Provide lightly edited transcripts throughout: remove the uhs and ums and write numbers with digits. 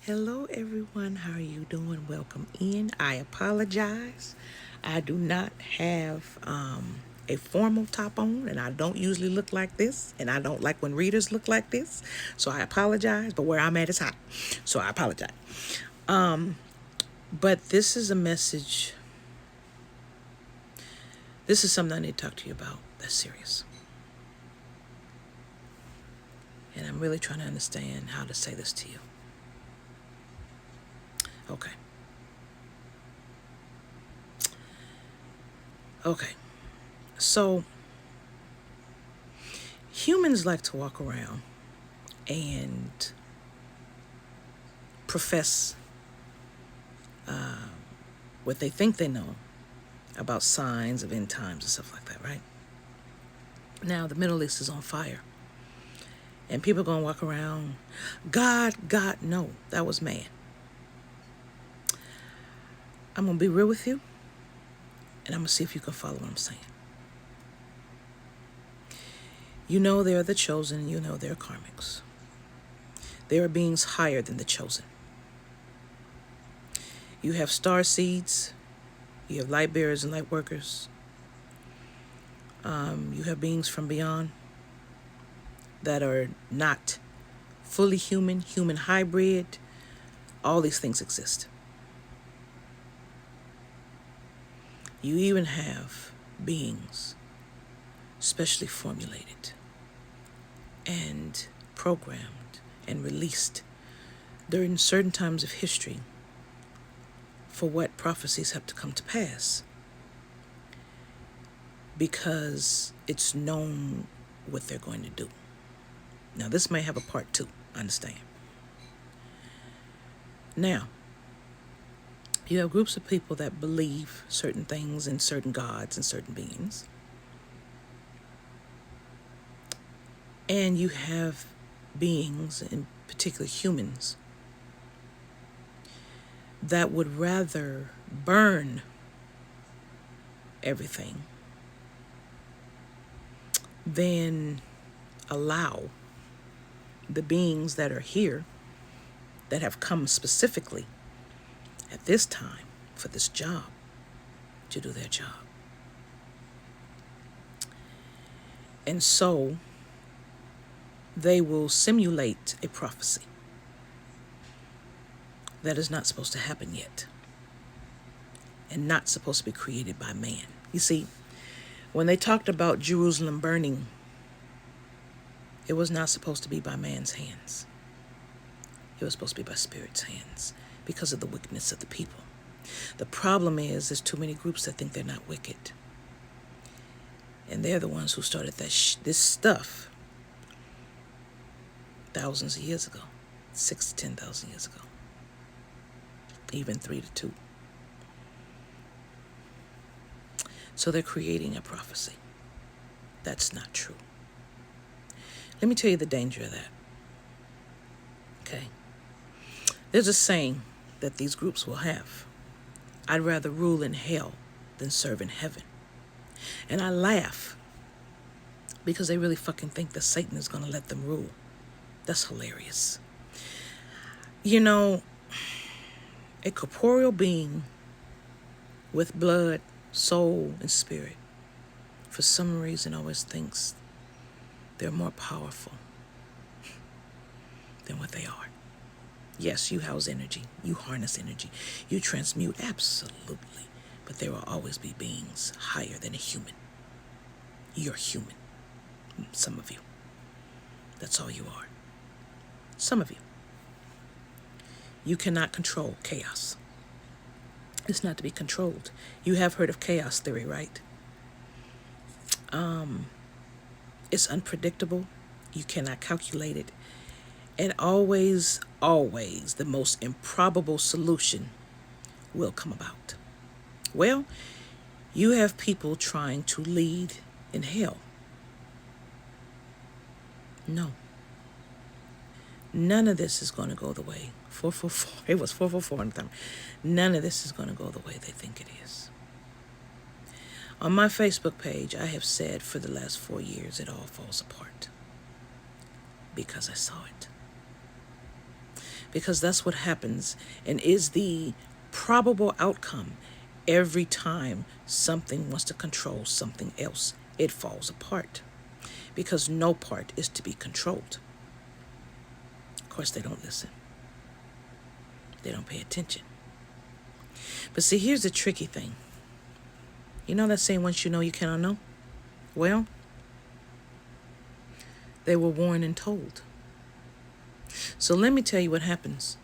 Hello, everyone. How are you doing? Welcome in. I apologize. I do not have a formal top on, and I don't usually look like this, and I don't like when readers look like this. So I apologize, but where I'm at is hot. So I apologize. But this is a message. This is something I need to talk to you about that's serious. And I'm really trying to understand how to say this to you. Okay. Okay. So humans like to walk around and profess what they think they know about signs of end times and stuff like that, right? Now, the Middle East is on fire. And people are going to walk around, God, no, that was man. I'm going to be real with you, and I'm going to see if you can follow what I'm saying. You know they're the chosen, you know they're karmics. There are beings higher than the chosen. You have star seeds, you have light bearers and light workers. You have beings from beyond that are not fully human, human hybrid. All these things exist. You even have beings specially formulated and programmed and released during certain times of history for what prophecies have to come to pass, because it's known what they're going to do. Now, this may have a part two, I understand. Now, you have groups of people that believe certain things in certain gods and certain beings. And you have beings, in particular humans, that would rather burn everything than allow the beings that are here, that have come specifically at this time for this job, to do their job. And so they will simulate a prophecy that is not supposed to happen yet and not supposed to be created by man. You see, when they talked about Jerusalem burning, it was not supposed to be by man's hands. It was supposed to be by Spirit's hands because of the wickedness of the people. The problem is there's too many groups that think they're not wicked. And they're the ones who started this stuff thousands of years ago, 6,000 to 10,000 years ago, even 3 to 2. So they're creating a prophecy. That's not true. Let me tell you the danger of that. Okay. There's a saying that these groups will have: I'd rather rule in hell than serve in heaven. And I laugh because they really fucking think that Satan is going to let them rule. That's hilarious. You know, a corporeal being with blood, soul, and spirit, for some reason always thinks they're more powerful than what they are. Yes, you house energy, you harness energy, you transmute, absolutely. But there will always be beings higher than a human. You're human. Some of you. That's all you are. Some of you. You cannot control chaos. It's not to be controlled. You have heard of chaos theory, right? It's unpredictable. You cannot calculate it. And always, the most improbable solution will come about. Well, you have people trying to lead in hell. No. None of this is going to go the way. 444. It was 444 on the time. None of this is going to go the way they think it is. On my Facebook page, I have said for the last 4 years it all falls apart because I saw it. because that's what happens and is the probable outcome every time something wants to control something else. It falls apart because no part is to be controlled. Of course, they don't listen. They don't pay attention. But see, here's the tricky thing. You know that saying, once you know, you cannot know? Well, they were warned and told. So let me tell you what happens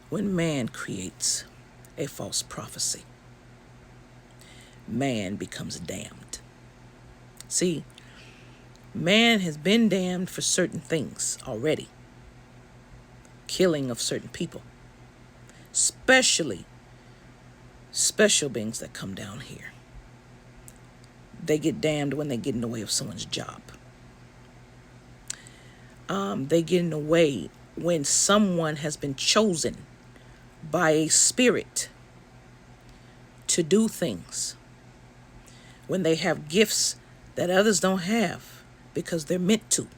when man creates a false prophecy. Man becomes damned. See, man has been damned for certain things already. Killing of certain people. Especially special beings that come down here. They get damned when they get in the way of someone's job. They get in the way when someone has been chosen by a spirit to do things. When they have gifts that others don't have because they're meant to,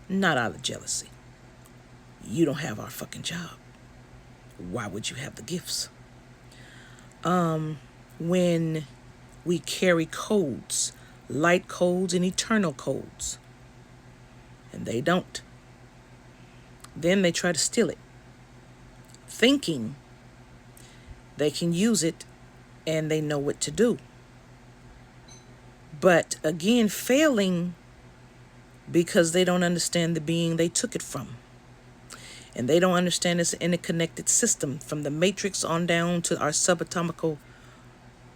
not out of jealousy. You don't have our fucking job. Why would you have the gifts? When we carry codes, light codes and eternal codes, and they don't, then they try to steal it, thinking they can use it and they know what to do. But again, failing because they don't understand the being they took it from. And they don't understand this interconnected system from the matrix on down to our subatomic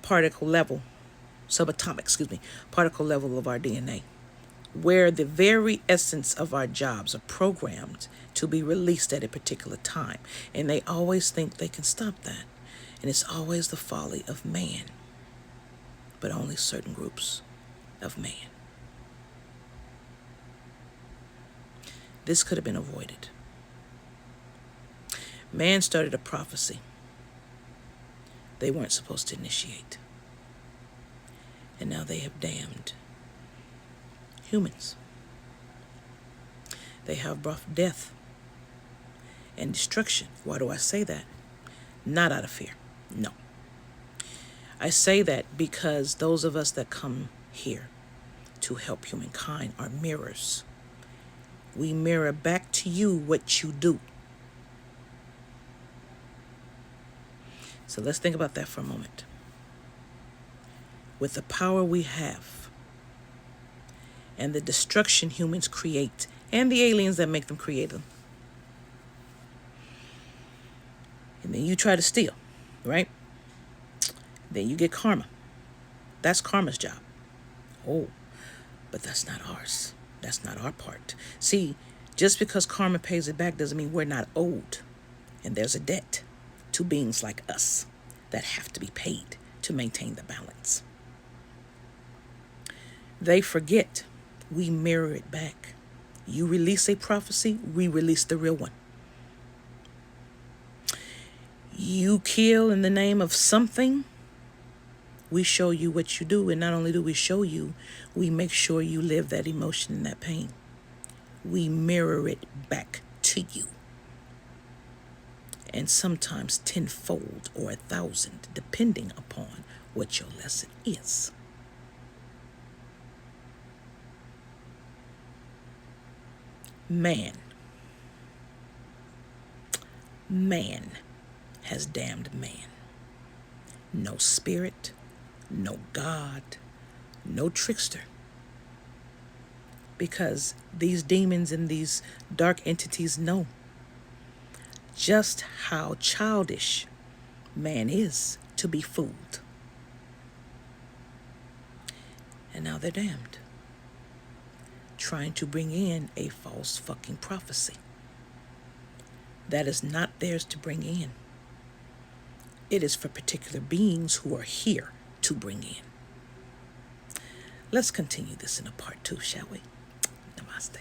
particle level of our DNA, where the very essence of our jobs are programmed to be released at a particular time. And they always think they can stop that. And it's always the folly of man, but only certain groups of man. This could have been avoided. Man started a prophecy they weren't supposed to initiate. And now they have damned humans. They have brought death and destruction. Why do I say that? Not out of fear. No. I say that because those of us that come here to help humankind are mirrors. We mirror back to you what you do. So let's think about that for a moment. With the power we have and the destruction humans create and the aliens that make them create them, and then you try to steal, right? Then you get karma. That's karma's job. Oh, but that's not ours. That's not our part. See, just because karma pays it back doesn't mean we're not owed. And there's a debt to beings like us that have to be paid to maintain the balance. They forget we mirror it back. You release a prophecy, we release the real one. You kill in the name of something, we show you what you do. And not only do we show you, we make sure you live that emotion and that pain. We mirror it back to you. And sometimes tenfold or 1,000, depending upon what your lesson is. Man has damned man. No spirit, no God, no trickster. Because these demons and these dark entities know just how childish man is to be fooled. And now they're damned, trying to bring in a false fucking prophecy that is not theirs to bring in. It is for particular beings who are here to bring in. Let's continue this in a part 2, shall we? Namaste.